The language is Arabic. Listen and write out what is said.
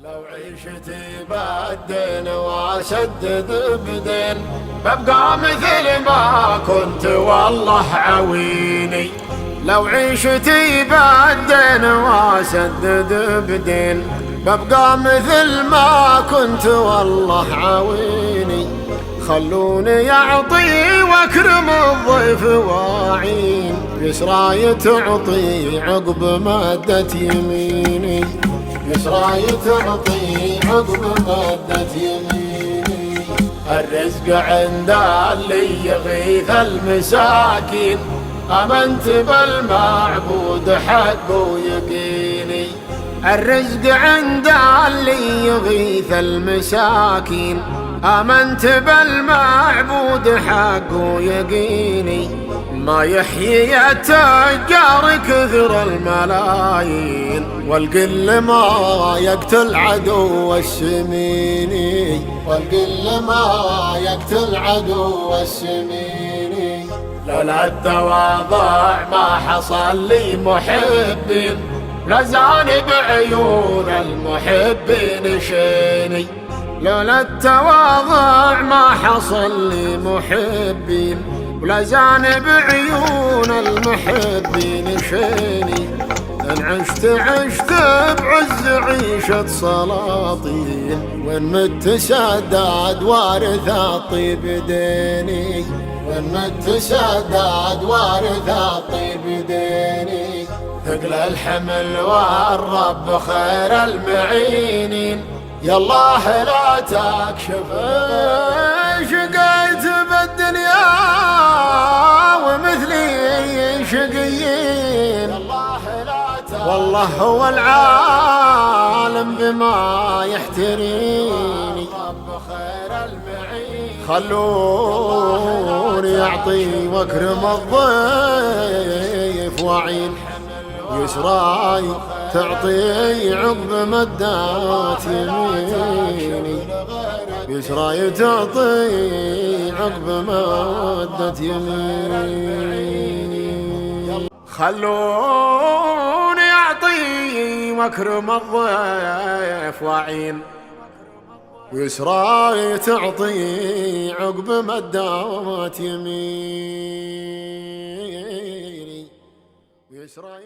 لو عيشت بالدين واسدد بدين ببقى مثل ما كنت والله عويني. لو عيشت بالدين واسدد بدين ببقى مثل ما كنت والله عويني. خلوني اعطي واكرم الضيف واعين، يسراي تعطي عقب مادة يميني، يسراي تعطي عقب مادة يميني. الرزق عند اللي يغيث المساكين، امنت بالمعبود حقه يقيني. الرزق عند اللي يغيث المساكين، آمنت بالمعبود حقه يقيني. ما يحيي التجار كثر الملايين، والقل ما يقتل عدو السميني، والقل ما يقتل عدو السميني. لولا التواضع ما حصل لي محبين، لزان بعيون المحبين شيني. لولا التواضع ما حصل لي محبين، ولزان بعيون المحبين شيني. إن عشت بعز عيشة سلاطين، وإن مت سداد وارث الطيب ديني، وإن مت سداد وارث الطيب ديني. ثقل الحمل والرب خير المعينين، يالله لا تكشف شقيت بالدنيا ومثلي شقيين. والله هو العالم بما يحتريني. خلوني اعطي واكرم الضيف واعين، يسراي تعطي عقب مدات يميني، يسراي تعطي عقب مدة يميني. خلوني اعطي واكرم الضيف واعين، ويسراي تعطي عقب مدات يميني، ويسراي